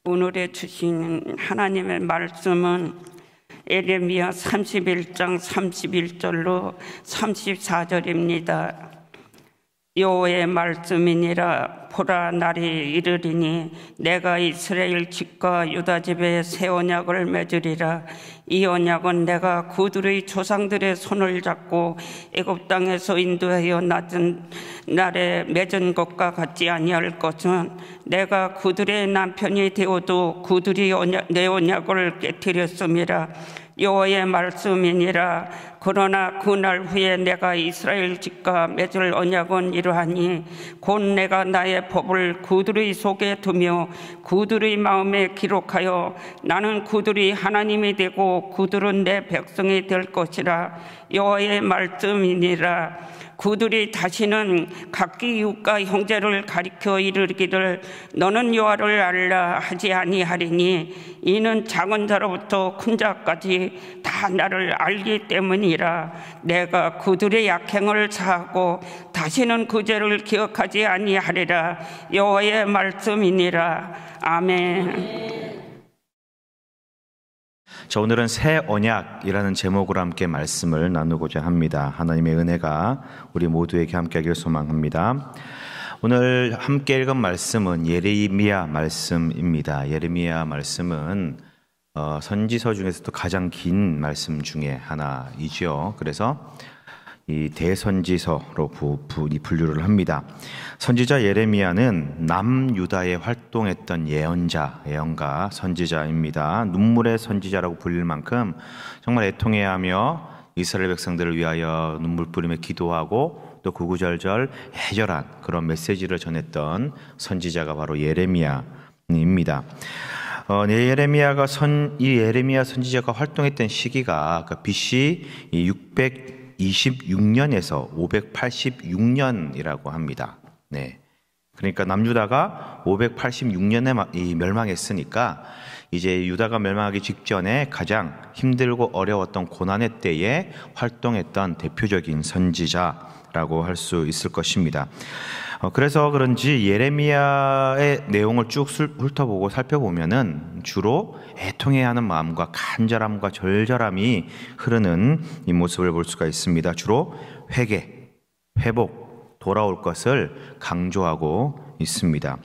오늘의 주신 하나님의 말씀은 예레미야 31장 31절로 34절입니다. 여호와의 말씀이니라. 보라, 날이 이르리니 내가 이스라엘 집과 유다 집에 새 언약을 맺으리라. 이 언약은 내가 그들의 조상들의 손을 잡고 애굽 땅에서 인도하여 낳은 날에 맺은 것과 같지 아니할 것은 내가 그들의 남편이 되어도 그들이 내 언약을 깨뜨렸음이라. 여호와의 말씀이니라. 그러나 그날 후에 내가 이스라엘 집과 맺을 언약은 이러하니 곧 내가 나의 법을 그들의 속에 두며 그들의 마음에 기록하여 나는 그들이 하나님이 되고 그들은 내 백성이 될 것이라. 여호와의 말씀이니라. 그들이 다시는 각기 이웃과 형제를 가리켜 이르기를 너는 여호와를 알라 하지 아니하리니 이는 작은 자로부터 큰 자까지 다 나를 알기 때문이라. 내가 그들의 약행을 사하고 다시는 그 죄를 기억하지 아니하리라. 여호와의 말씀이니라. 아멘. 자, 오늘은 새 언약이라는 제목으로 함께 말씀을 나누고자 합니다. 하나님의 은혜가 우리 모두에게 함께하길 소망합니다. 오늘 함께 읽은 말씀은 예레미야 말씀입니다. 예레미야 말씀은 선지서 중에서도 가장 긴 말씀 중에 하나이죠. 그래서 이 대선지서로 분류를 합니다. 선지자 예레미야는 남유다에 활동했던 예언가, 선지자입니다. 눈물의 선지자라고 불릴 만큼 정말 애통해하며 이스라엘 백성들을 위하여 눈물 뿌리며 기도하고 또 구구절절 애절한 그런 메시지를 전했던 선지자가 바로 예레미야입니다. 이 예레미야 선지자가 활동했던 시기가 BC 626년에서 586년이라고 합니다. 네. 그러니까 남유다가 586년에 멸망했으니까 이제 유다가 멸망하기 직전에 가장 힘들고 어려웠던 고난의 때에 활동했던 대표적인 선지자라고 할 수 있을 것입니다. 그래서 그런지 예레미야의 내용을 쭉 훑어보고 살펴보면은 주로 애통해하는 마음과 간절함과 절절함이 흐르는 이 모습을 볼 수가 있습니다. 주로 회개, 회복, 돌아올 것을 강조하고 있습니다.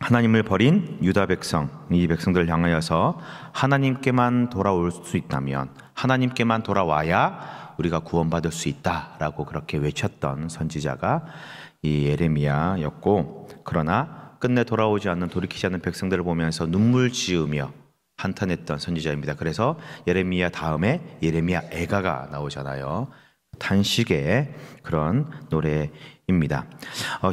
하나님을 버린 유다 백성, 이 백성들을 향하여서 하나님께만 돌아올 수 있다면 하나님께만 돌아와야 우리가 구원받을 수 있다라고 그렇게 외쳤던 선지자가 이 예레미야였고, 그러나 끝내 돌아오지 않는, 돌이키지 않는 백성들을 보면서 눈물 지으며 한탄했던 선지자입니다. 그래서 예레미야 다음에 예레미야 애가가 나오잖아요. 탄식의 그런 노래입니다.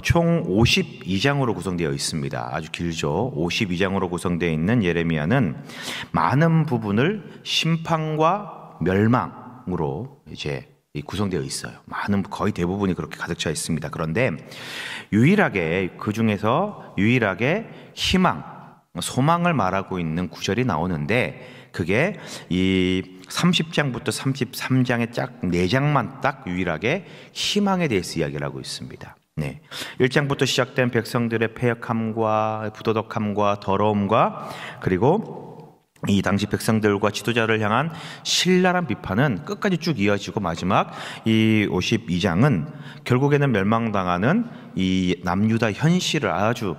총 52장으로 구성되어 있습니다. 아주 길죠. 52장으로 구성되어 있는 예레미야는 많은 부분을 심판과 멸망으로 이제 구성되어 있어요. 거의 대부분이 그렇게 가득 차 있습니다. 그런데 그 중에서 유일하게 희망, 소망을 말하고 있는 구절이 나오는데, 그게 이 30장부터 33장의 딱 4장만 딱 유일하게 희망에 대해서 이야기를 하고 있습니다. 네. 1장부터 시작된 백성들의 패역함과 부도덕함과 더러움과, 그리고 이 당시 백성들과 지도자를 향한 신랄한 비판은 끝까지 쭉 이어지고, 마지막 이 52장은 결국에는 멸망당하는 이 남유다 현실을 아주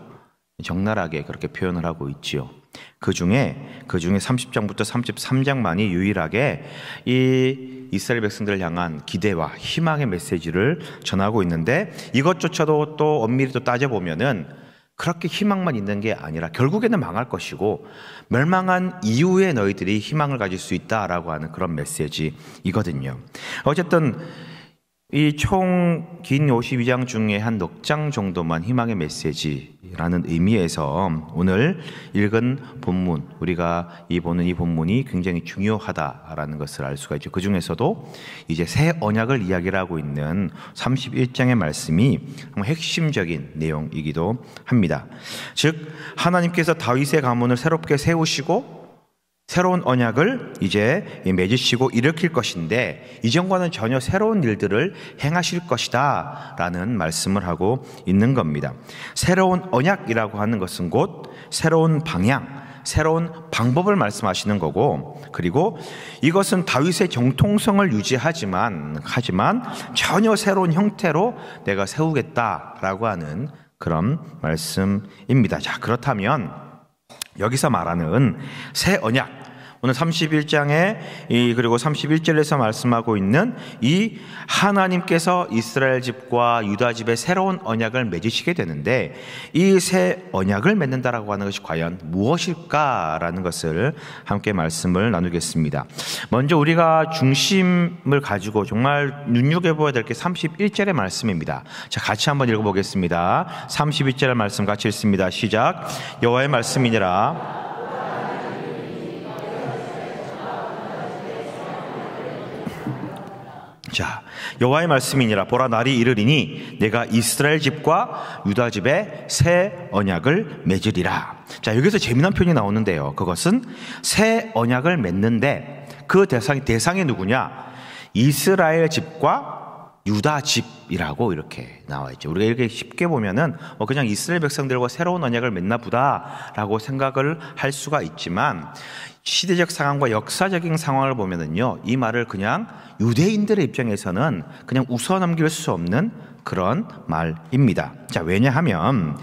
적나라하게 그렇게 표현을 하고 있지요. 그 중에 30장부터 33장만이 유일하게 이 이스라엘 백성들을 향한 기대와 희망의 메시지를 전하고 있는데, 이것조차도 또 엄밀히 또 따져보면은 그렇게 희망만 있는 게 아니라 결국에는 망할 것이고 멸망한 이후에 너희들이 희망을 가질 수 있다라고 하는 그런 메시지이거든요. 어쨌든 이 총 긴 52장 중에 한 넉 장 정도만 희망의 메시지라는 의미에서 오늘 읽은 본문, 우리가 보는 이 본문이 굉장히 중요하다라는 것을 알 수가 있죠. 그 중에서도 이제 새 언약을 이야기를 하고 있는 31장의 말씀이 핵심적인 내용이기도 합니다. 즉 하나님께서 다윗의 가문을 새롭게 세우시고 새로운 언약을 이제 맺으시고 일으킬 것인데 이전과는 전혀 새로운 일들을 행하실 것이다 라는 말씀을 하고 있는 겁니다. 새로운 언약이라고 하는 것은 곧 새로운 방향, 새로운 방법을 말씀하시는 거고, 그리고 이것은 다윗의 정통성을 유지하지만 전혀 새로운 형태로 내가 세우겠다라고 하는 그런 말씀입니다. 자, 그렇다면 여기서 말하는 새 언약, 오늘 31장에 그리고 31절에서 말씀하고 있는 이 하나님께서 이스라엘 집과 유다 집에 새로운 언약을 맺으시게 되는데, 이 새 언약을 맺는다라고 하는 것이 과연 무엇일까라는 것을 함께 말씀을 나누겠습니다. 먼저 우리가 중심을 가지고 정말 눈여겨보아야 될 게 31절의 말씀입니다. 자, 같이 한번 읽어보겠습니다. 31절의 말씀 같이 읽습니다. 시작. 여호와의 말씀이니라. 자, 여호와의 말씀이니라. 보라, 날이 이르리니 내가 이스라엘 집과 유다 집에 새 언약을 맺으리라. 자, 여기서 재미난 표현이 나오는데요. 그것은 새 언약을 맺는데 그 대상이 누구냐? 이스라엘 집과 유다 집이라고 이렇게 나와 있죠. 우리가 이렇게 쉽게 보면은 그냥 이스라엘 백성들과 새로운 언약을 맺나 보다라고 생각을 할 수가 있지만, 시대적 상황과 역사적인 상황을 보면은요, 이 말을 그냥 유대인들의 입장에서는 그냥 웃어넘길 수 없는 그런 말입니다. 자, 왜냐하면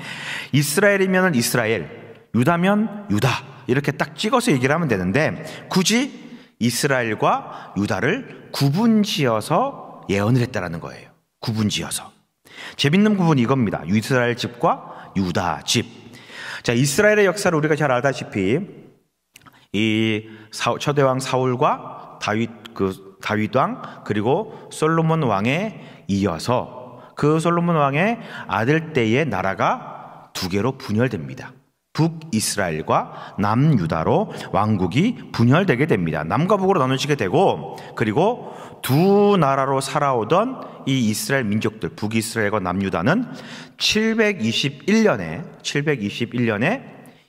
이스라엘이면 이스라엘, 유다면 유다, 이렇게 딱 찍어서 얘기를 하면 되는데 굳이 이스라엘과 유다를 구분지어서 예언을 했다라는 거예요. 구분지어서. 재밌는 부분이 이겁니다. 이스라엘 집과 유다 집. 자, 이스라엘의 역사를 우리가 잘 알다시피 이 초대왕 사울과 다윗 왕 그리고 솔로몬 왕에 이어서 그 솔로몬 왕의 아들 때의 나라가 두 개로 분열됩니다. 북이스라엘과 남유다로 왕국이 분열되게 됩니다. 남과 북으로 나누어지게 되고, 그리고 두 나라로 살아오던 이 이스라엘 민족들, 북이스라엘과 남유다는 721년에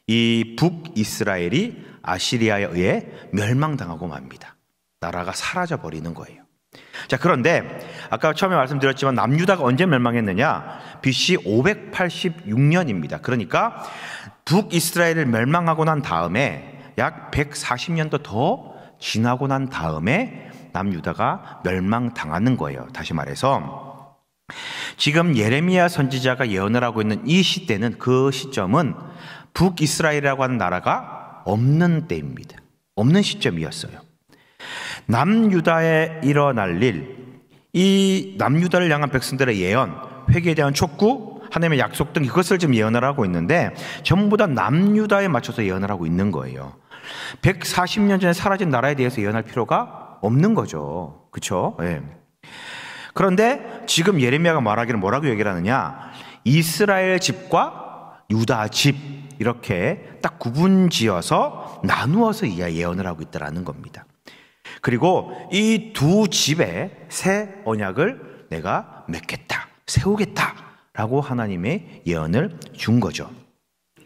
이 북이스라엘이 아시리아에 의해 멸망당하고 맙니다. 나라가 사라져 버리는 거예요. 자, 그런데 아까 처음에 말씀드렸지만 남유다가 언제 멸망했느냐? BC 586년입니다. 그러니까 북이스라엘을 멸망하고 난 다음에 약 140년도 더 지나고 난 다음에 남유다가 멸망당하는 거예요. 다시 말해서 지금 예레미야 선지자가 예언을 하고 있는 이 시대는, 그 시점은 북이스라엘이라고 하는 나라가 없는 때입니다. 없는 시점이었어요. 남유다에 일어날 일, 이 남유다를 향한 백성들의 예언, 회개에 대한 촉구, 하나님의 약속 등 이것을 지금 예언을 하고 있는데 전부 다 남유다에 맞춰서 예언을 하고 있는 거예요. 140년 전에 사라진 나라에 대해서 예언할 필요가 없는 거죠. 그렇죠? 네. 그런데 지금 예레미야가 말하기를 뭐라고 얘기를 하느냐? 이스라엘 집과 유다 집, 이렇게 딱 구분지어서 나누어서 예언을 하고 있다는 겁니다. 그리고 이 두 집에 새 언약을 내가 맺겠다, 세우겠다라고 하나님의 예언을 준 거죠.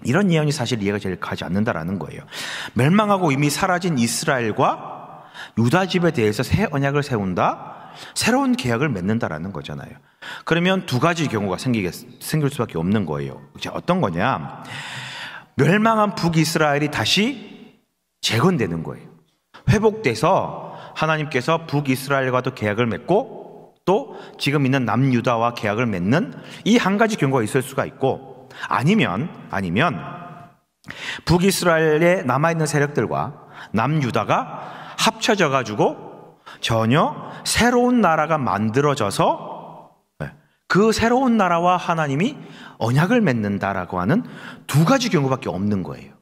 이런 예언이 사실 이해가 잘 가지 않는다라는 거예요. 멸망하고 이미 사라진 이스라엘과 유다 집에 대해서 새 언약을 세운다, 새로운 계약을 맺는다라는 거잖아요. 그러면 두 가지 경우가 생길 수밖에 없는 거예요. 어떤 거냐? 멸망한 북이스라엘이 다시 재건되는 거예요. 회복돼서 하나님께서 북이스라엘과도 계약을 맺고 또 지금 있는 남유다와 계약을 맺는 이 한 가지 경우가 있을 수가 있고, 아니면 북이스라엘에 남아있는 세력들과 남유다가 합쳐져 가지고 전혀 새로운 나라가 만들어져서 그 새로운 나라와 하나님이 언약을 맺는다라고 하는 두 가지 경우밖에 없는 거예요.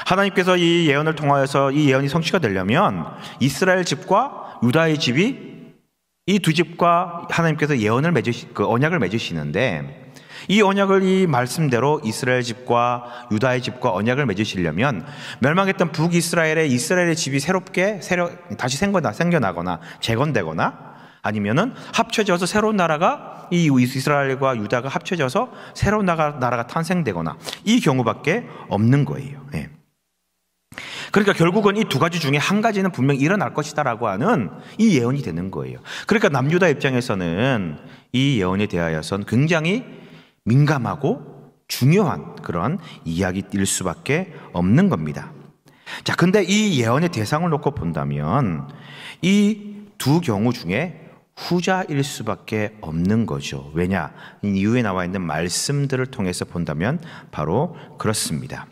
하나님께서 이 예언을 통하여서 이 예언이 성취가 되려면 이스라엘 집과 유다의 집이, 이 두 집과 하나님께서 언약을 맺으시는데, 이 언약을 이 말씀대로 이스라엘 집과 유다의 집과 언약을 맺으시려면 멸망했던 북이스라엘의 이스라엘의 집이 새롭게 다시 생겨나거나 재건되거나, 아니면은 합쳐져서 새로운 나라가, 이 이스라엘과 유다가 합쳐져서 새로운 나라가 탄생되거나, 이 경우밖에 없는 거예요. 네. 그러니까 결국은 이 두 가지 중에 한 가지는 분명히 일어날 것이다라고 하는 이 예언이 되는 거예요. 그러니까 남유다 입장에서는 이 예언에 대하여서는 굉장히 민감하고 중요한 그런 이야기일 수밖에 없는 겁니다. 자, 근데 이 예언의 대상을 놓고 본다면 이 두 경우 중에 후자일 수밖에 없는 거죠. 왜냐? 이후에 나와 있는 말씀들을 통해서 본다면 바로 그렇습니다.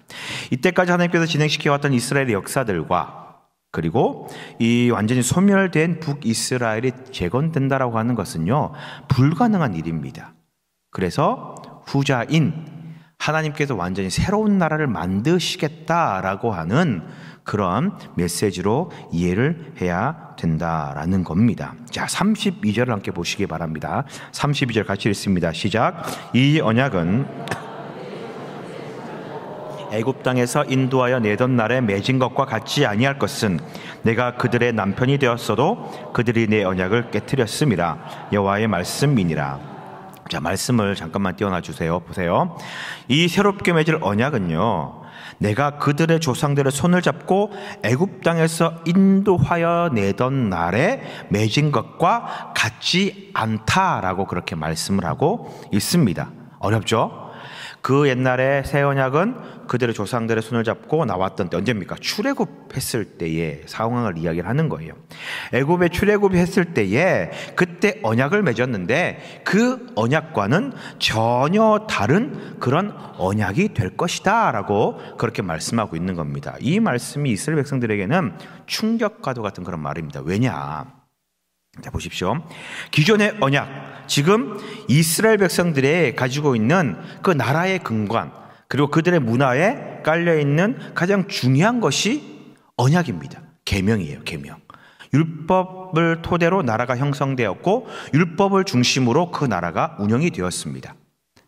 이때까지 하나님께서 진행시켜왔던 이스라엘의 역사들과 그리고 이 완전히 소멸된 북이스라엘이 재건된다라고 하는 것은요, 불가능한 일입니다. 그래서 후자인 하나님께서 완전히 새로운 나라를 만드시겠다라고 하는 그런 메시지로 이해를 해야 된다라는 겁니다. 자, 32절을 함께 보시기 바랍니다. 32절 같이 읽습니다. 시작. 이 언약은 애굽 땅에서 인도하여 내던 날에 맺은 것과 같지 아니할 것은 내가 그들의 남편이 되었어도 그들이 내 언약을 깨뜨렸음이라. 여호와의 말씀이니라. 자, 말씀을 잠깐만 띄워놔 주세요. 보세요. 이 새롭게 맺을 언약은요, 내가 그들의 조상들의 손을 잡고 애굽 땅에서 인도하여 내던 날에 맺은 것과 같지 않다라고 그렇게 말씀을 하고 있습니다. 어렵죠? 그 옛날에 새 언약은 그들의 조상들의 손을 잡고 나왔던 때 언제입니까? 출애굽했을 때의 상황을 이야기를 하는 거예요. 애굽에 출애굽했을 때에 그때 언약을 맺었는데 그 언약과는 전혀 다른 그런 언약이 될 것이다 라고 그렇게 말씀하고 있는 겁니다. 이 말씀이 이스라엘 백성들에게는 충격과도 같은 그런 말입니다. 왜냐? 자, 보십시오. 기존의 언약, 지금 이스라엘 백성들이 가지고 있는 그 나라의 근간, 그리고 그들의 문화에 깔려있는 가장 중요한 것이 언약입니다. 계명이에요, 계명. 율법을 토대로 나라가 형성되었고 율법을 중심으로 그 나라가 운영이 되었습니다.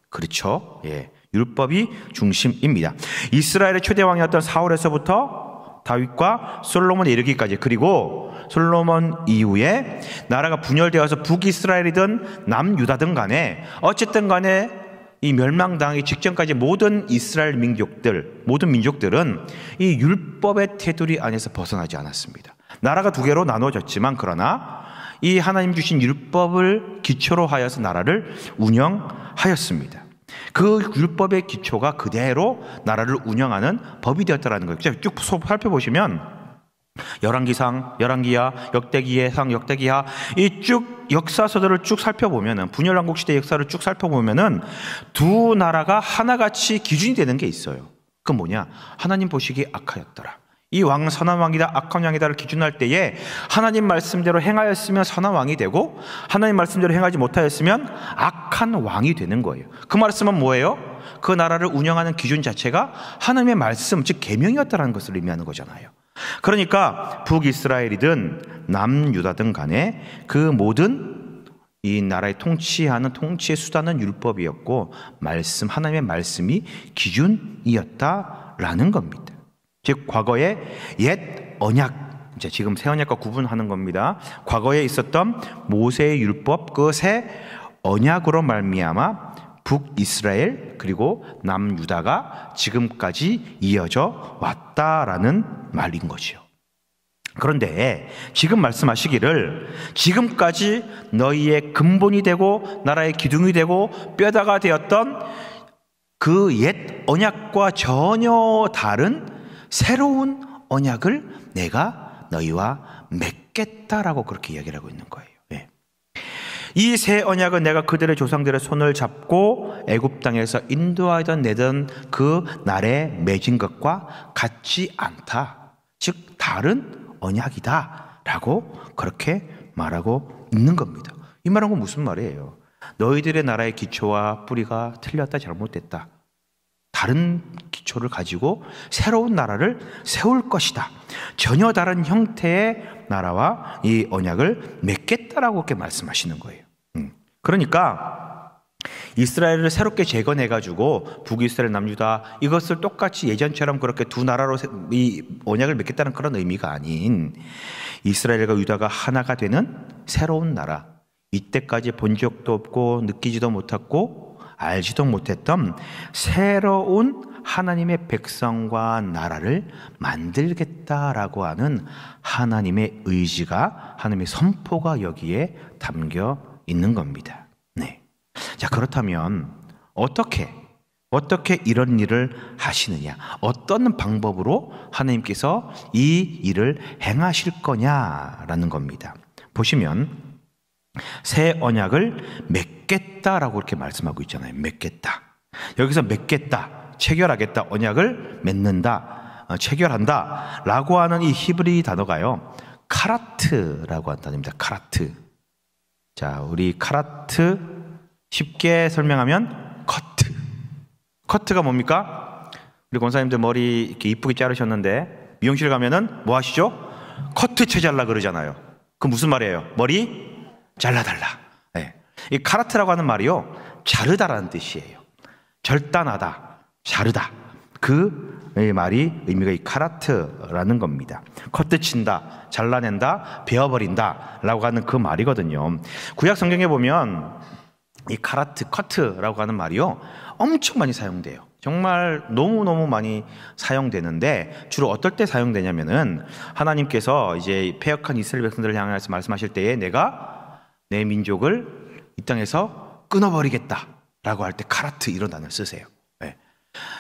그렇죠? 예, 율법이 중심입니다. 이스라엘의 초대 왕이었던 사울에서부터 다윗과 솔로몬에 이르기까지, 그리고 솔로몬 이후에 나라가 분열되어서 북이스라엘이든 남유다든 간에 어쨌든 간에 이 멸망당하기 직전까지 모든 이스라엘 모든 민족들은 이 율법의 테두리 안에서 벗어나지 않았습니다. 나라가 두 개로 나눠졌지만 그러나 이 하나님 주신 율법을 기초로 하여서 나라를 운영하였습니다. 그 율법의 기초가 그대로 나라를 운영하는 법이 되었다는 거예요. 쭉 살펴보시면 열왕기상, 열왕기하, 역대기상, 역대기하 이 쭉 역사서들을 쭉 살펴보면은 분열왕국 시대 역사를 쭉 살펴보면은 두 나라가 하나같이 기준이 되는 게 있어요. 그건 뭐냐? 하나님 보시기에 악하였더라. 이 왕은 선한 왕이다, 악한 왕이다를 기준할 때에 하나님 말씀대로 행하였으면 선한 왕이 되고 하나님 말씀대로 행하지 못하였으면 악한 왕이 되는 거예요. 그 말씀은 뭐예요? 그 나라를 운영하는 기준 자체가 하나님의 말씀, 즉 계명이었다는 것을 의미하는 거잖아요. 그러니까 북이스라엘이든 남유다든 간에 그 모든 이 나라의 통치하는 통치의 수단은 율법이었고 하나님의 말씀이 기준이었다라는 겁니다. 즉 과거의 옛 언약, 이제 지금 새 언약과 구분하는 겁니다. 과거에 있었던 모세의 율법, 그 새 언약으로 말미암아 북이스라엘 그리고 남유다가 지금까지 이어져 왔다라는 말인 거죠. 그런데 지금 말씀하시기를 지금까지 너희의 근본이 되고 나라의 기둥이 되고 뼈다가 되었던 그 옛 언약과 전혀 다른 새로운 언약을 내가 너희와 맺겠다라고 그렇게 이야기를 하고 있는 거예요. 예. 이 새 언약은 내가 그들의 조상들의 손을 잡고 애굽 땅에서 인도하던 내던 그 날에 맺은 것과 같지 않다. 즉 다른 언약이다라고 그렇게 말하고 있는 겁니다. 이 말은 무슨 말이에요? 너희들의 나라의 기초와 뿌리가 틀렸다, 잘못됐다. 다른 기초를 가지고 새로운 나라를 세울 것이다. 전혀 다른 형태의 나라와 이 언약을 맺겠다라고 그렇게 말씀하시는 거예요. 그러니까 이스라엘을 새롭게 재건해가지고 북이스라엘, 남유다 이것을 똑같이 예전처럼 그렇게 두 나라로 이 언약을 맺겠다는 그런 의미가 아닌 이스라엘과 유다가 하나가 되는 새로운 나라, 이때까지 본 적도 없고 느끼지도 못했고 알지도 못했던 새로운 하나님의 백성과 나라를 만들겠다라고 하는 하나님의 의지가, 하나님의 선포가 여기에 담겨 있는 겁니다. 네. 자, 그렇다면 어떻게 이런 일을 하시느냐? 어떤 방법으로 하나님께서 이 일을 행하실 거냐라는 겁니다. 보시면 새 언약을 맺겠다라고 이렇게 말씀하고 있잖아요. 맺겠다. 여기서 맺겠다, 체결하겠다, 언약을 맺는다, 체결한다 라고 하는 이 히브리 단어가요, 카라트라고 하는 단어입니다. 카라트. 자, 우리 카라트 쉽게 설명하면 커트. 커트가 뭡니까? 우리 권사님들 머리 이렇게 이쁘게 자르셨는데 미용실 가면은 뭐 하시죠? 커트 채잘라 그러잖아요. 그 무슨 말이에요? 머리 잘라달라. 네. 이 카라트라고 하는 말이요, 자르다라는 뜻이에요. 절단하다, 자르다. 그 말이 의미가 이 카라트라는 겁니다. 커트 친다, 잘라낸다, 베어버린다 라고 하는 그 말이거든요. 구약 성경에 보면 이 카라트, 커트라고 하는 말이요, 엄청 많이 사용돼요. 정말 너무너무 많이 사용되는데, 주로 어떨 때 사용되냐면은 하나님께서 이제 패역한 이스라엘 백성들을 향해서 말씀하실 때에 내가 내 민족을 이 땅에서 끊어버리겠다 라고 할 때 카라트 이런 단어를 쓰세요. 네.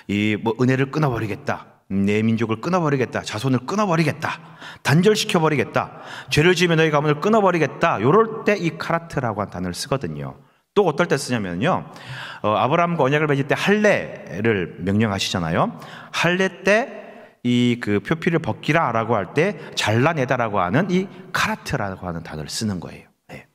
이 뭐 은혜를 끊어버리겠다, 내 민족을 끊어버리겠다, 자손을 끊어버리겠다, 단절시켜버리겠다, 죄를 지으면 너희 가문을 끊어버리겠다, 요럴 때 이 카라트라고 하는 단어를 쓰거든요. 또 어떨 때 쓰냐면요, 아브라함과 언약을 맺을 때 할례를 명령하시잖아요. 할례 때 이 그 표피를 벗기라라고 할 때 잘라내다라고 하는 이 카라트라고 하는 단어를 쓰는 거예요. 네.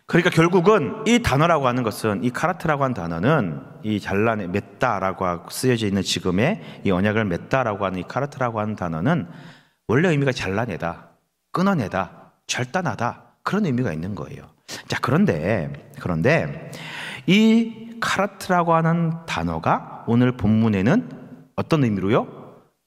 그러니까 결국은 이 단어라고 하는 것은, 이 카라트라고 하는 단어는 이 맺다라고 쓰여져 있는 지금의 이 언약을 맺다라고 하는 이 카라트라고 하는 단어는 원래 의미가 잘라내다, 끊어내다, 절단하다, 그런 의미가 있는 거예요. 자, 그런데 이 카라트라고 하는 단어가 오늘 본문에는 어떤 의미로요?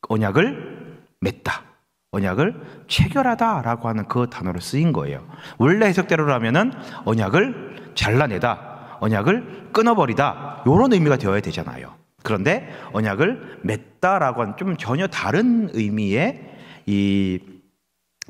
언약을 맺다, 언약을 체결하다라고 하는 그 단어로 쓰인 거예요. 원래 해석대로라면은 언약을 잘라내다, 언약을 끊어버리다, 이런 의미가 되어야 되잖아요. 그런데 언약을 맺다라고 하는 좀 전혀 다른 의미의 이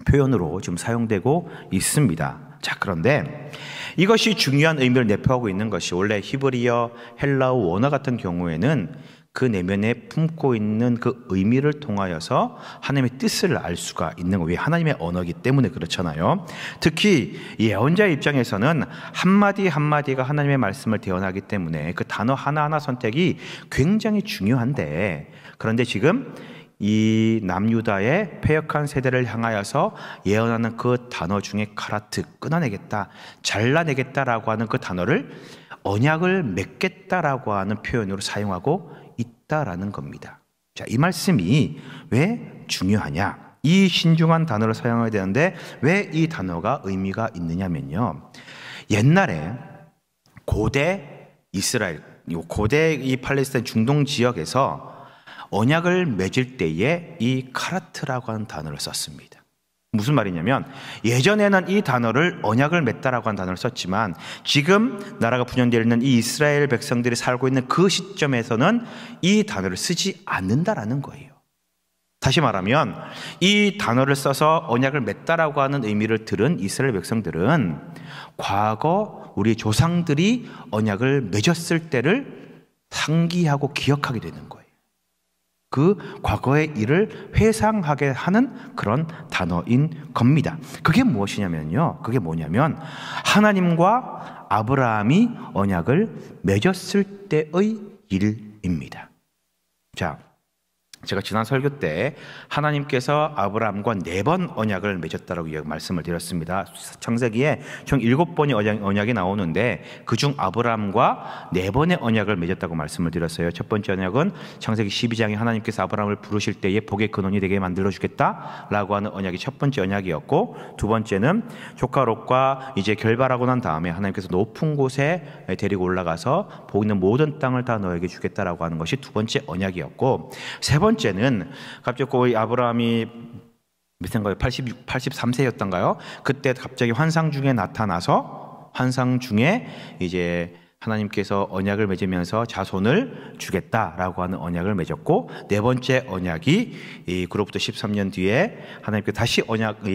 표현으로 지금 사용되고 있습니다. 자, 그런데 이것이 중요한 의미를 내포하고 있는 것이, 원래 히브리어, 헬라어, 원어 같은 경우에는 그 내면에 품고 있는 그 의미를 통하여서 하나님의 뜻을 알 수가 있는 거예요. 하나님의 언어이기 때문에 그렇잖아요. 특히 예언자의 입장에서는 한마디 한마디가 하나님의 말씀을 대언하기 때문에 그 단어 하나하나 선택이 굉장히 중요한데, 그런데 지금 이 남유다의 패역한 세대를 향하여서 예언하는 그 단어 중에 카라트, 끊어내겠다, 잘라내겠다라고 하는 그 단어를 언약을 맺겠다라고 하는 표현으로 사용하고 있다라는 겁니다. 자, 이 말씀이 왜 중요하냐? 이 신중한 단어를 사용해야 되는데 왜 이 단어가 의미가 있느냐면요, 옛날에 고대 이스라엘, 고대 이 팔레스타인 중동 지역에서 언약을 맺을 때에 이 카라트라고 하는 단어를 썼습니다. 무슨 말이냐면, 예전에는 이 단어를 언약을 맺다라고 하는 단어를 썼지만 지금 나라가 분열되어 있는 이 이스라엘 백성들이 살고 있는 그 시점에서는 이 단어를 쓰지 않는다라는 거예요. 다시 말하면 이 단어를 써서 언약을 맺다라고 하는 의미를 들은 이스라엘 백성들은 과거 우리 조상들이 언약을 맺었을 때를 상기하고 기억하게 되는 거예요. 그 과거의 일을 회상하게 하는 그런 단어인 겁니다. 그게 무엇이냐면요, 그게 뭐냐면 하나님과 아브라함이 언약을 맺었을 때의 일입니다. 자, 제가 지난 설교 때 하나님께서 아브라함과 4번 언약을 맺었다라고 말씀을 드렸습니다. 창세기에 총 7번의 언약이 나오는데 그중 아브라함과 4번의 언약을 맺었다고 말씀을 드렸어요. 첫 번째 언약은 창세기 12장에 하나님께서 아브라함을 부르실 때에 복의 근원이 되게 만들어주겠다라고 하는 언약이 첫 번째 언약이었고, 두 번째는 조카 롯과 이제 결발하고 난 다음에 하나님께서 높은 곳에 데리고 올라가서 복 있는 모든 땅을 다 너에게 주겠다라고 하는 것이 두 번째 언약이었고, 세 번째는 갑자기 거의 아브라함이 몇 세인가요? 83세였던가요? 그때 갑자기 환상 중에 나타나서 환상 중에 이제 하나님께서 언약을 맺으면서 자손을 주겠다라고 하는 언약을 맺었고, 네 번째 언약이 이 그로부터 13년 뒤에 하나님께 다시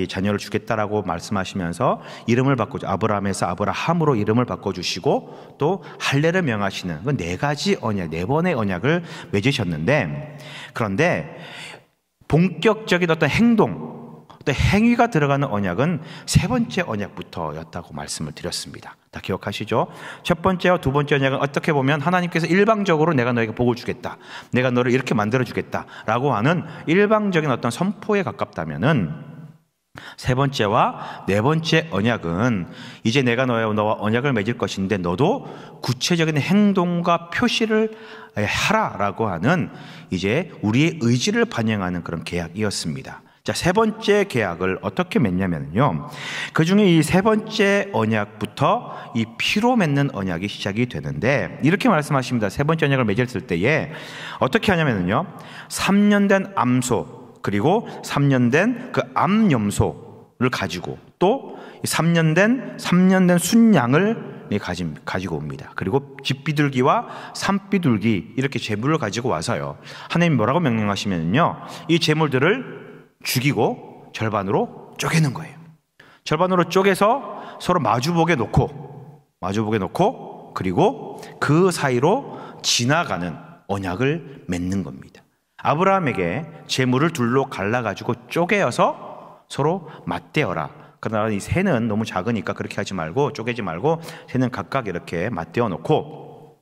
자녀를 주겠다라고 말씀하시면서 이름을 바꾸죠. 아브라함에서 아브라함으로 이름을 바꿔주시고 또 할례를 명하시는 그 네 가지 언약, 네 번의 언약을 맺으셨는데, 그런데 본격적인 어떤 행동, 어떤 행위가 들어가는 언약은 세 번째 언약부터였다고 말씀을 드렸습니다. 다 기억하시죠? 첫 번째와 두 번째 언약은 어떻게 보면 하나님께서 일방적으로 내가 너에게 복을 주겠다, 내가 너를 이렇게 만들어 주겠다 라고 하는 일방적인 어떤 선포에 가깝다면은, 세 번째와 네 번째 언약은 이제 내가 너와 언약을 맺을 것인데 너도 구체적인 행동과 표시를 하라라고 하는 이제 우리의 의지를 반영하는 그런 계약이었습니다. 자, 세 번째 계약을 어떻게 맺냐면요, 그 중에 이 세 번째 언약부터 이 피로 맺는 언약이 시작이 되는데, 이렇게 말씀하십니다. 세 번째 언약을 맺었을 때에 어떻게 하냐면요, 3년 된 암소, 그리고 3년 된 그 암염소를 가지고 또 3년 된 순양을 가지고 옵니다. 그리고 집비둘기와 산비둘기 이렇게 제물을 가지고 와서요, 하나님 뭐라고 명령하시면요, 이 제물들을 죽이고 절반으로 쪼개는 거예요. 절반으로 쪼개서 서로 마주보게 놓고 그리고 그 사이로 지나가는 언약을 맺는 겁니다. 아브라함에게 제물을 둘로 갈라가지고 쪼개어서 서로 맞대어라. 그러나 이 새는 너무 작으니까 그렇게 하지 말고, 쪼개지 말고 새는 각각 이렇게 맞대어 놓고,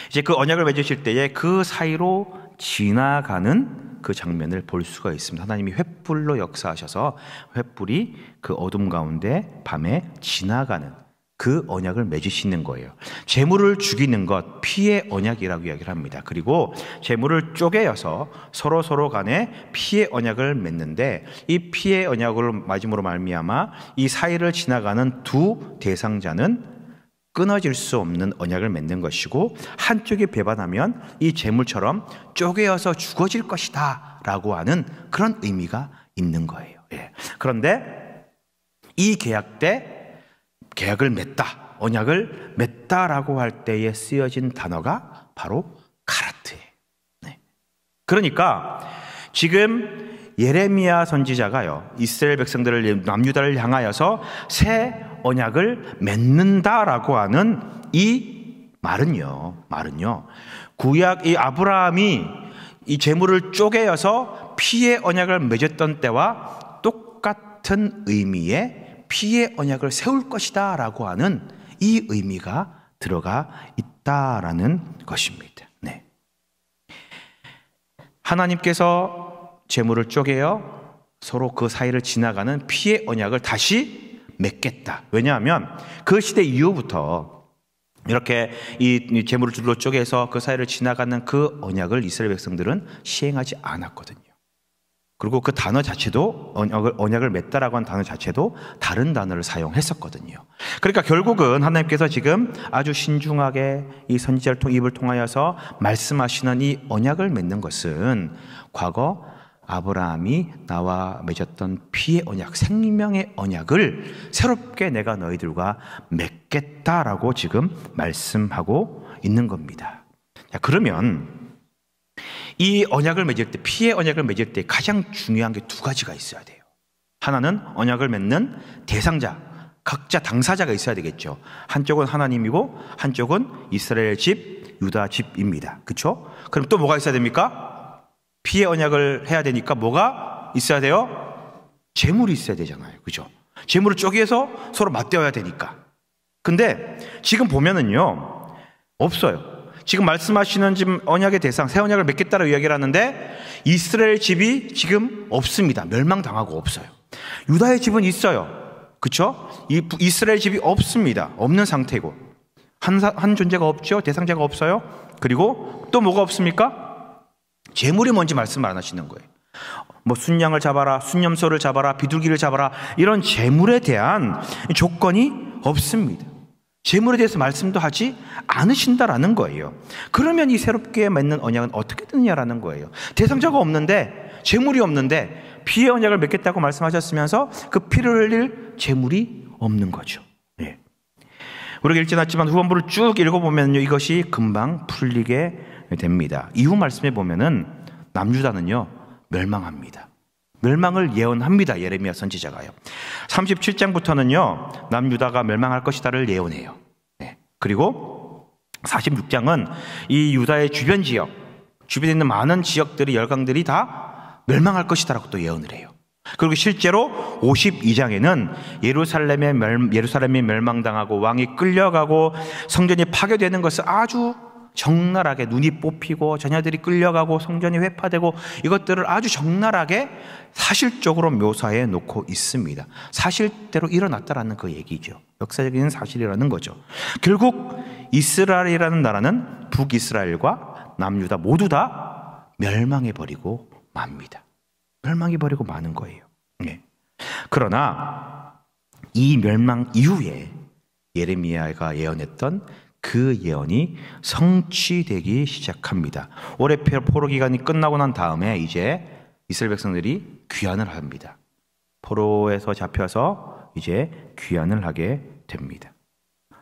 이제 그 언약을 맺으실 때에 그 사이로 지나가는 그 장면을 볼 수가 있습니다. 하나님이 횃불로 역사하셔서 횃불이 그 어둠 가운데 밤에 지나가는 그 언약을 맺으시는 거예요. 제물을 죽이는 것, 피의 언약이라고 이야기를 합니다. 그리고 제물을 쪼개어서 서로 간에 피의 언약을 맺는데, 이 피의 언약을 마지막으로 말미암아 이 사이를 지나가는 두 대상자는 끊어질 수 없는 언약을 맺는 것이고, 한쪽이 배반하면 이 제물처럼 쪼개어서 죽어질 것이다 라고 하는 그런 의미가 있는 거예요. 예. 그런데 이 계약 때 계약을 맺다, 언약을 맺다라고 할 때에 쓰여진 단어가 바로 카라트예요. 네. 그러니까 지금 예레미야 선지자가요, 이스라엘 백성들을, 남유다를 향하여서 새 언약을 맺는다라고 하는 이 말은요, 구약 이 아브라함이 이 제물을 쪼개어서 피의 언약을 맺었던 때와 똑같은 의미의 피의 언약을 세울 것이다 라고 하는 이 의미가 들어가 있다라는 것입니다. 네. 하나님께서 제물을 쪼개어 서로 그 사이를 지나가는 피의 언약을 다시 맺겠다. 왜냐하면 그 시대 이후부터 이렇게 이 제물을 둘로 쪼개서 그 사이를 지나가는 그 언약을 이스라엘 백성들은 시행하지 않았거든요. 그리고 그 단어 자체도, 언약을 맺다라고 하는 단어 자체도 다른 단어를 사용했었거든요. 그러니까 결국은 하나님께서 지금 아주 신중하게 이 선지자를 입을 통하여서 말씀하시는 이 언약을 맺는 것은 과거 아브라함이 나와 맺었던 피의 언약, 생명의 언약을 새롭게 내가 너희들과 맺겠다라고 지금 말씀하고 있는 겁니다. 자, 그러면 이 언약을 맺을 때, 피의 언약을 맺을 때 가장 중요한 게 두 가지가 있어야 돼요. 하나는 언약을 맺는 대상자, 각자 당사자가 있어야 되겠죠. 한쪽은 하나님이고 한쪽은 이스라엘 집, 유다 집입니다. 그렇죠? 그럼 또 뭐가 있어야 됩니까? 피의 언약을 해야 되니까 뭐가 있어야 돼요? 제물이 있어야 되잖아요. 그죠? 제물을 쪼개서 서로 맞대어야 되니까. 근데 지금 보면은요, 없어요. 지금 말씀하시는 지금 언약의 대상, 새 언약을 맺겠다라고 이야기를 하는데 이스라엘 집이 지금 없습니다. 멸망당하고 없어요. 유다의 집은 있어요. 그쵸? 이스라엘 집이 없습니다. 없는 상태고. 한 존재가 없죠. 대상자가 없어요. 그리고 또 뭐가 없습니까? 제물이 뭔지 말씀을 안 하시는 거예요. 뭐 순양을 잡아라, 순염소를 잡아라, 비둘기를 잡아라, 이런 제물에 대한 조건이 없습니다. 제물에 대해서 말씀도 하지 않으신다라는 거예요. 그러면 이 새롭게 맺는 언약은 어떻게 되느냐라는 거예요. 대상자가 없는데, 제물이 없는데 피의 언약을 맺겠다고 말씀하셨으면서 그 피를 흘릴 제물이 없는 거죠. 예. 우리가 읽지 않았지만 후반부를 쭉 읽어보면요, 이것이 금방 풀리게 됩니다. 이후 말씀에 보면은 남유다는요 멸망합니다. 멸망을 예언합니다. 예레미야 선지자가요. 37장부터는요 남유다가 멸망할 것이다를 예언해요. 네. 그리고 46장은 이 유다의 주변 지역, 주변에 있는 많은 지역들이, 열강들이 다 멸망할 것이다라고 또 예언을 해요. 그리고 실제로 52장에는 예루살렘이 멸망당하고 왕이 끌려가고 성전이 파괴되는 것을 아주 적나라하게, 눈이 뽑히고 자녀들이 끌려가고 성전이 회파되고, 이것들을 아주 적나라하게 사실적으로 묘사해 놓고 있습니다. 사실대로 일어났다라는 그 얘기죠. 역사적인 사실이라는 거죠. 결국 이스라엘이라는 나라는 북이스라엘과 남유다 모두 다 멸망해버리고 맙니다. 멸망해버리고 마는 거예요. 네. 그러나 이 멸망 이후에 예레미야가 예언했던 그 예언이 성취되기 시작합니다. 올해 포로 기간이 끝나고 난 다음에 이제 이스라엘 백성들이 귀환을 합니다. 포로에서 잡혀서 이제 귀환을 하게 됩니다.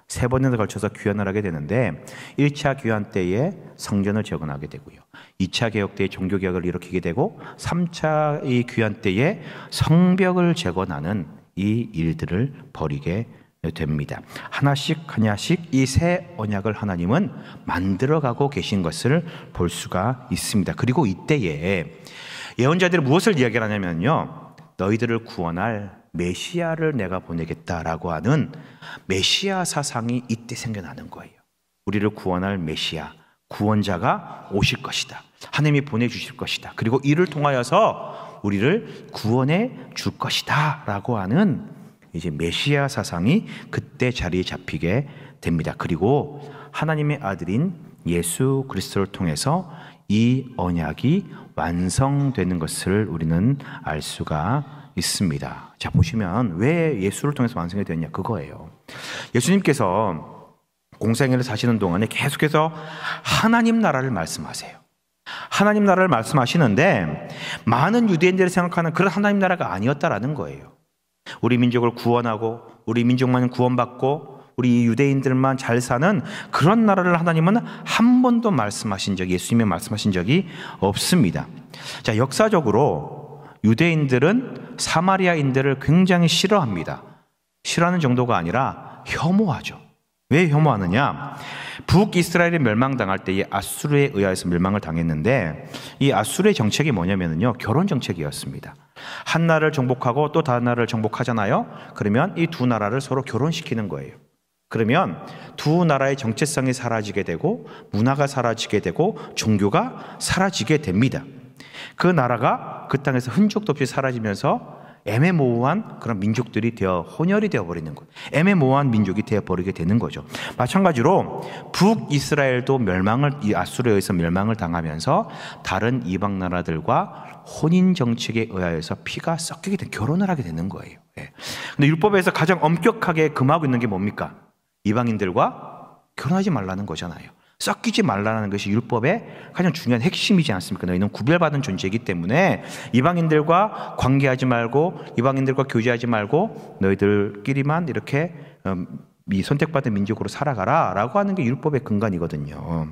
3번에 걸쳐서 귀환을 하게 되는데 1차 귀환 때에 성전을 재건하게 되고요. 2차 개혁 때에 종교개혁을 일으키게 되고 3차 이 귀환 때에 성벽을 재건하는 이 일들을 벌이게 됩니다. 하나씩 이 새 언약을 하나님은 만들어가고 계신 것을 볼 수가 있습니다. 그리고 이때에 예언자들이 무엇을 이야기하냐면요, 너희들을 구원할 메시아를 내가 보내겠다라고 하는 메시아 사상이 이때 생겨나는 거예요. 우리를 구원할 메시아, 구원자가 오실 것이다. 하나님이 보내주실 것이다. 그리고 이를 통하여서 우리를 구원해 줄 것이다 라고 하는 이제 메시아 사상이 그때 자리에 잡히게 됩니다. 그리고 하나님의 아들인 예수 그리스도를 통해서 이 언약이 완성되는 것을 우리는 알 수가 있습니다. 자, 보시면 왜 예수를 통해서 완성이 되었냐, 그거예요. 예수님께서 공생애를 사시는 동안에 계속해서 하나님 나라를 말씀하세요. 하나님 나라를 말씀하시는데 많은 유대인들이 생각하는 그런 하나님 나라가 아니었다라는 거예요. 우리 민족을 구원하고 우리 민족만 구원받고 우리 유대인들만 잘 사는 그런 나라를 하나님은 한 번도 말씀하신 적이, 예수님이 말씀하신 적이 없습니다. 자, 역사적으로 유대인들은 사마리아인들을 굉장히 싫어합니다. 싫어하는 정도가 아니라 혐오하죠. 왜 혐오하느냐? 북이스라엘이 멸망당할 때에 아수르에 의하여서 멸망을 당했는데 이 아수르의 정책이 뭐냐면요, 결혼 정책이었습니다. 한 나라를 정복하고 또 다른 나라를 정복하잖아요. 그러면 이 두 나라를 서로 결혼시키는 거예요. 그러면 두 나라의 정체성이 사라지게 되고 문화가 사라지게 되고 종교가 사라지게 됩니다. 그 나라가 그 땅에서 흔적도 없이 사라지면서 애매모호한 그런 민족들이 혼혈이 되어버리는 것, 애매모호한 민족이 되어버리게 되는 거죠. 마찬가지로 북이스라엘도 이 아수르에 의해서 멸망을 당하면서 다른 이방 나라들과 혼인 정책에 의하여서 피가 섞이게 된, 결혼을 하게 되는 거예요. 근데 율법에서 가장 엄격하게 금하고 있는 게 뭡니까? 이방인들과 결혼하지 말라는 거잖아요. 섞이지 말라는 것이 율법의 가장 중요한 핵심이지 않습니까? 너희는 구별받은 존재이기 때문에 이방인들과 관계하지 말고, 이방인들과 교제하지 말고 너희들끼리만 이렇게 선택받은 민족으로 살아가라 라고 하는 게 율법의 근간이거든요.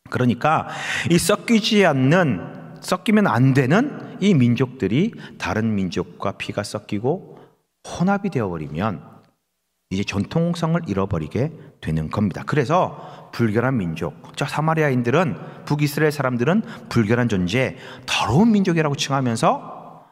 그러니까 이 섞이면 안 되는 이 민족들이 다른 민족과 피가 섞이고 혼합이 되어버리면 이제 전통성을 잃어버리게 되는 겁니다. 그래서 불결한 민족, 저 사마리아인들은, 북이스라엘 사람들은 불결한 존재, 더러운 민족이라고 칭하면서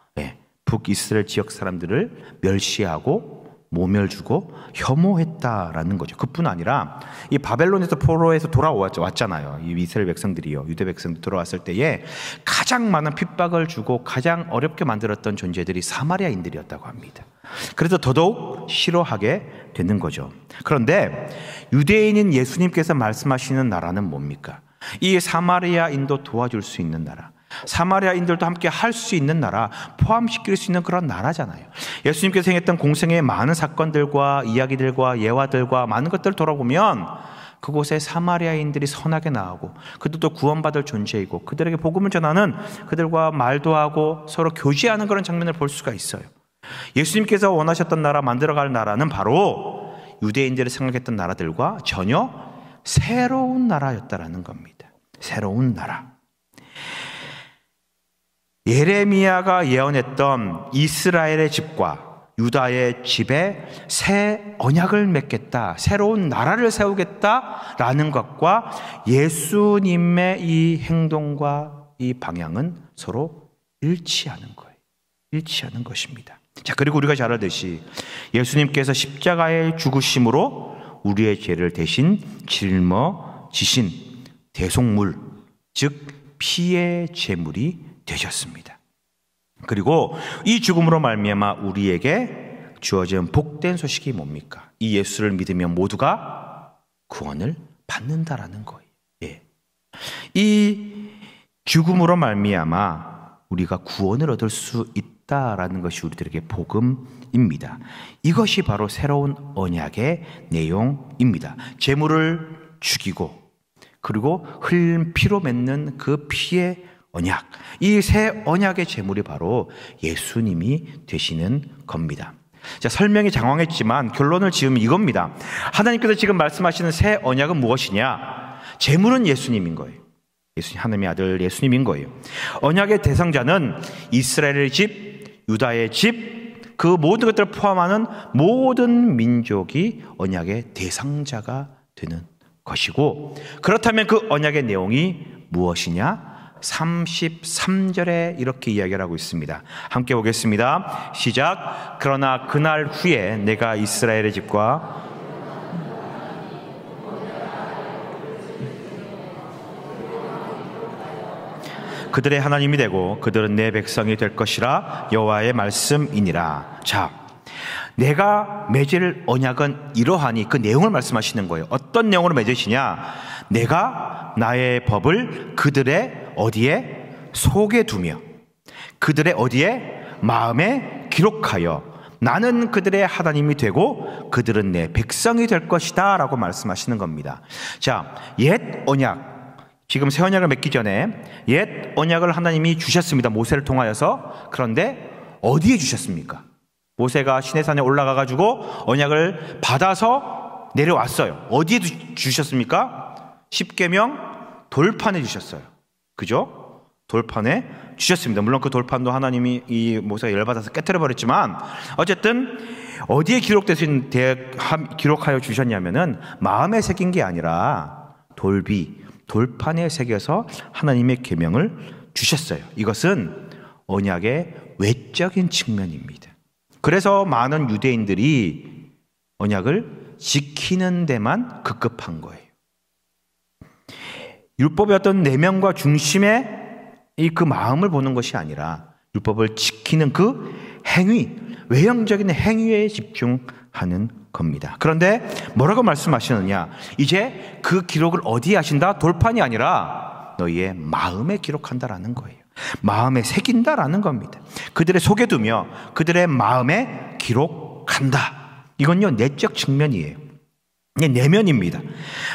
북이스라엘 지역 사람들을 멸시하고 모멸 주고 혐오했다라는 거죠. 그뿐 아니라 이 바벨론에서 포로에서 돌아왔잖아요. 이 이스라엘 백성들이요, 유대 백성들 돌아왔을 때에 가장 많은 핍박을 주고 가장 어렵게 만들었던 존재들이 사마리아인들이었다고 합니다. 그래서 더더욱 싫어하게 되는 거죠. 그런데 유대인인 예수님께서 말씀하시는 나라는 뭡니까? 이 사마리아인도 도와줄 수 있는 나라, 사마리아인들도 함께 할 수 있는 나라, 포함시킬 수 있는 그런 나라잖아요. 예수님께서 행했던 공생의 많은 사건들과 이야기들과 예화들과 많은 것들을 돌아보면 그곳에 사마리아인들이 선하게 나오고 그들도 구원받을 존재이고 그들에게 복음을 전하는, 그들과 말도 하고 서로 교제하는 그런 장면을 볼 수가 있어요. 예수님께서 원하셨던 나라, 만들어갈 나라는 바로 유대인들이 생각했던 나라들과 전혀 새로운 나라였다라는 겁니다. 새로운 나라. 예레미야가 예언했던 이스라엘의 집과 유다의 집에 새 언약을 맺겠다, 새로운 나라를 세우겠다라는 것과 예수님의 이 행동과 이 방향은 서로 일치하는 거예요. 일치하는 것입니다. 자, 그리고 우리가 잘 알듯이 예수님께서 십자가의 죽으심으로 우리의 죄를 대신 짊어지신 대속물, 즉 피의 제물이 되셨습니다. 그리고 이 죽음으로 말미암아 우리에게 주어진 복된 소식이 뭡니까? 이 예수를 믿으면 모두가 구원을 받는다라는 거예요. 예. 이 죽음으로 말미암아 우리가 구원을 얻을 수 있다라는 것이 우리들에게 복음입니다. 이것이 바로 새로운 언약의 내용입니다. 제물을 죽이고 그리고 흘린 피로 맺는 그 피의 언약, 이 새 언약의 제물이 바로 예수님이 되시는 겁니다. 자, 설명이 장황했지만 결론을 지으면 이겁니다. 하나님께서 지금 말씀하시는 새 언약은 무엇이냐? 제물은 예수님인 거예요. 예수님, 하나님의 아들 예수님인 거예요. 언약의 대상자는 이스라엘의 집, 유다의 집, 그 모든 것들을 포함하는 모든 민족이 언약의 대상자가 되는 것이고, 그렇다면 그 언약의 내용이 무엇이냐? 33절에 이렇게 이야기를 하고 있습니다. 함께 보겠습니다. 시작. 그러나 그날 후에 내가 이스라엘의 집과 그들의 하나님이 되고 그들은 내 백성이 될 것이라 여호와의 말씀이니라. 자, 내가 맺을 언약은 이러하니 그 내용을 말씀하시는 거예요. 어떤 내용으로 맺으시냐? 내가 나의 법을 그들의 어디에? 속에 두며 그들의 어디에? 마음에 기록하여 나는 그들의 하나님이 되고 그들은 내 백성이 될 것이다 라고 말씀하시는 겁니다. 자, 옛 언약, 지금 새 언약을 맺기 전에 옛 언약을 하나님이 주셨습니다. 모세를 통하여서. 그런데 어디에 주셨습니까? 모세가 시내산에 올라가 가지고 언약을 받아서 내려왔어요. 어디에 주셨습니까? 십계명 돌판에 주셨어요. 그죠? 돌판에 주셨습니다. 물론 그 돌판도 하나님이 이 모세가 열받아서 깨뜨려 버렸지만 어쨌든 어디에 기록하여 주셨냐면은 마음에 새긴 게 아니라 돌판에 새겨서 하나님의 계명을 주셨어요. 이것은 언약의 외적인 측면입니다. 그래서 많은 유대인들이 언약을 지키는 데만 급급한 거예요. 율법의 어떤 내면과 중심의 그 마음을 보는 것이 아니라 율법을 지키는 그 행위, 외형적인 행위에 집중하는 겁니다. 그런데 뭐라고 말씀하시느냐? 이제 그 기록을 어디에 하신다? 돌판이 아니라 너희의 마음에 기록한다라는 거예요. 마음에 새긴다라는 겁니다. 그들의 속에 두며 그들의 마음에 기록한다. 이건요, 내적 측면이에요. 내면입니다.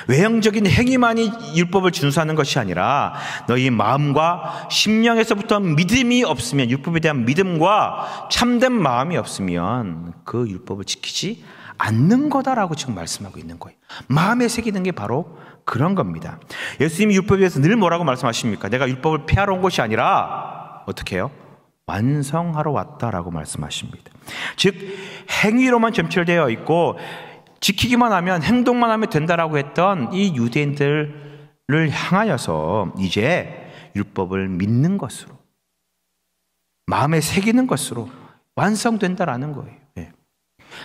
외형적인 행위만이 율법을 준수하는 것이 아니라 너희 마음과 심령에서부터 믿음이 없으면, 율법에 대한 믿음과 참된 마음이 없으면 그 율법을 지키지 않는 거다라고 지금 말씀하고 있는 거예요. 마음에 새기는 게 바로 그런 겁니다. 예수님이 율법에 대해서 늘 뭐라고 말씀하십니까? 내가 율법을 폐하러 온 것이 아니라 어떻게 해요? 완성하러 왔다라고 말씀하십니다. 즉 행위로만 점철되어 있고 지키기만 하면, 행동만 하면 된다라고 했던 이 유대인들을 향하여서 이제 율법을 믿는 것으로, 마음에 새기는 것으로 완성된다라는 거예요. 네.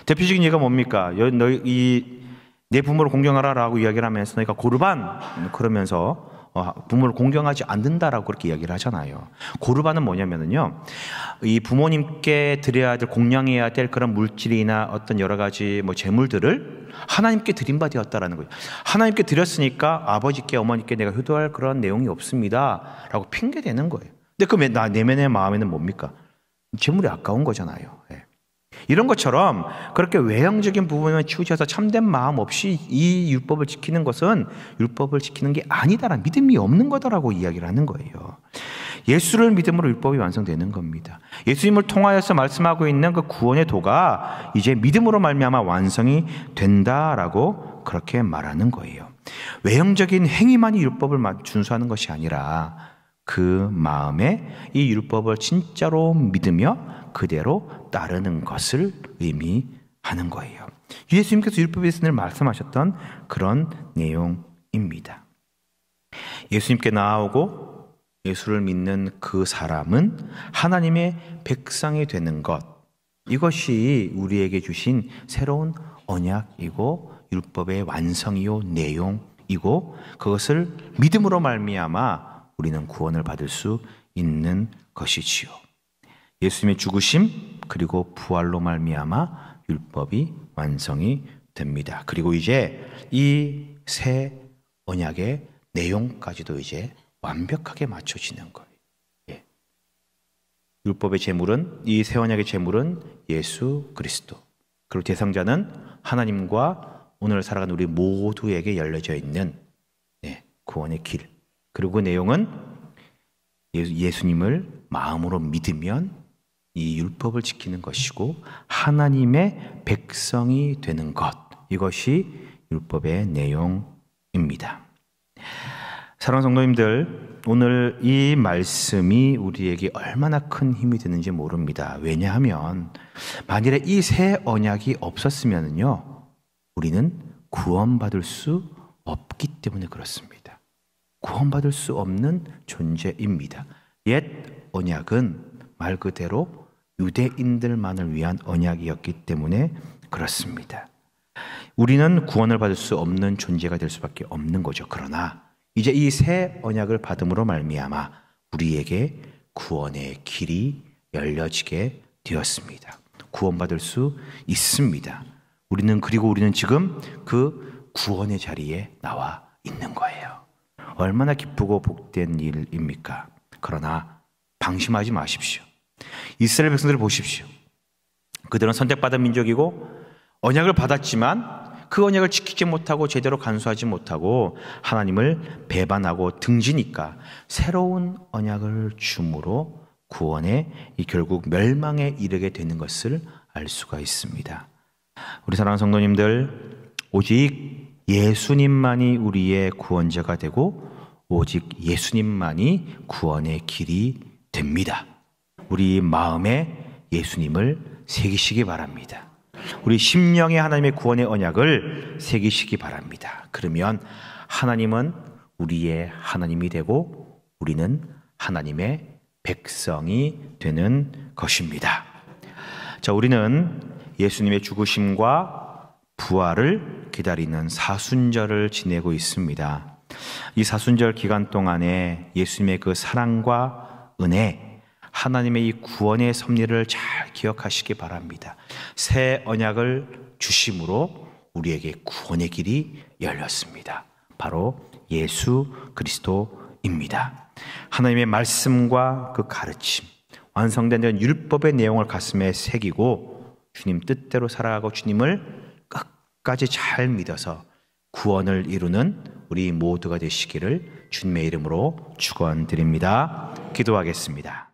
대표적인 예가 뭡니까? 내 부모를 공경하라라고 이야기를 하면서 너희가 고르반 그러면서 부모를 공경하지 않는다라고 그렇게 이야기를 하잖아요. 고르반은 뭐냐면은요, 이 부모님께 드려야 될, 공양해야 될 그런 물질이나 어떤 여러 가지 재물들을 하나님께 드린 바 되었다라는 거예요. 하나님께 드렸으니까 아버지께 어머니께 내가 효도할 그런 내용이 없습니다라고 핑계 대는 거예요. 근데 그 내면의 마음에는 뭡니까? 재물이 아까운 거잖아요. 네. 이런 것처럼 그렇게 외형적인 부분을 치우쳐서 참된 마음 없이 이 율법을 지키는 것은 율법을 지키는 게 아니다라는, 믿음이 없는 거다라고 이야기를 하는 거예요. 예수를 믿음으로 율법이 완성되는 겁니다. 예수님을 통하여서 말씀하고 있는 그 구원의 도가 이제 믿음으로 말미암아 완성이 된다라고 그렇게 말하는 거예요. 외형적인 행위만이 율법을 준수하는 것이 아니라 그 마음에 이 율법을 진짜로 믿으며 그대로 따르는 것을 의미하는 거예요. 예수님께서 율법에 대해서 늘 말씀하셨던 그런 내용입니다. 예수님께 나아오고 예수를 믿는 그 사람은 하나님의 백성이 되는 것, 이것이 우리에게 주신 새로운 언약이고 율법의 완성이요 내용이고, 그것을 믿음으로 말미암아 우리는 구원을 받을 수 있는 것이지요. 예수님의 죽으심 그리고 부활로 말미암아 율법이 완성이 됩니다. 그리고 이제 이 새 언약의 내용까지도 이제 완벽하게 맞춰지는 거예요. 예. 율법의 제물은, 이 새 언약의 제물은 예수 그리스도, 그리고 대상자는 하나님과 오늘 살아가는 우리 모두에게 열려져 있는 구원의 길. 그리고 그 내용은 예수님을 마음으로 믿으면 이 율법을 지키는 것이고 하나님의 백성이 되는 것, 이것이 율법의 내용입니다. 사랑하는 성도님들, 오늘 이 말씀이 우리에게 얼마나 큰 힘이 되는지 모릅니다. 왜냐하면 만일에 이 새 언약이 없었으면요, 우리는 구원받을 수 없기 때문에 그렇습니다. 구원받을 수 없는 존재입니다. 옛 언약은 말 그대로 유대인들만을 위한 언약이었기 때문에 그렇습니다. 우리는 구원을 받을 수 없는 존재가 될 수밖에 없는 거죠. 그러나 이제 이 새 언약을 받음으로 말미암아 우리에게 구원의 길이 열려지게 되었습니다. 구원받을 수 있습니다. 우리는 지금 그 구원의 자리에 나와 있는 거예요. 얼마나 기쁘고 복된 일입니까? 그러나 방심하지 마십시오. 이스라엘 백성들을 보십시오. 그들은 선택받은 민족이고 언약을 받았지만 그 언약을 지키지 못하고 제대로 간수하지 못하고 하나님을 배반하고 등지니까 새로운 언약을 줌으로 구원의 결국 멸망에 이르게 되는 것을 알 수가 있습니다. 우리 사랑하는 성도님들, 오직 예수님만이 우리의 구원자가 되고 오직 예수님만이 구원의 길이 됩니다. 우리 마음에 예수님을 새기시기 바랍니다. 우리 심령에 하나님의 구원의 언약을 새기시기 바랍니다. 그러면 하나님은 우리의 하나님이 되고 우리는 하나님의 백성이 되는 것입니다. 자, 우리는 예수님의 죽으심과 부활을 기다리는 사순절을 지내고 있습니다. 이 사순절 기간 동안에 예수님의 그 사랑과 은혜, 하나님의 이 구원의 섭리를 잘 기억하시기 바랍니다. 새 언약을 주심으로 우리에게 구원의 길이 열렸습니다. 바로 예수 그리스도입니다. 하나님의 말씀과 그 가르침, 완성된 율법의 내용을 가슴에 새기고 주님 뜻대로 살아가고 주님을 끝까지 잘 믿어서 구원을 이루는 우리 모두가 되시기를 주님의 이름으로 축원드립니다. 기도하겠습니다.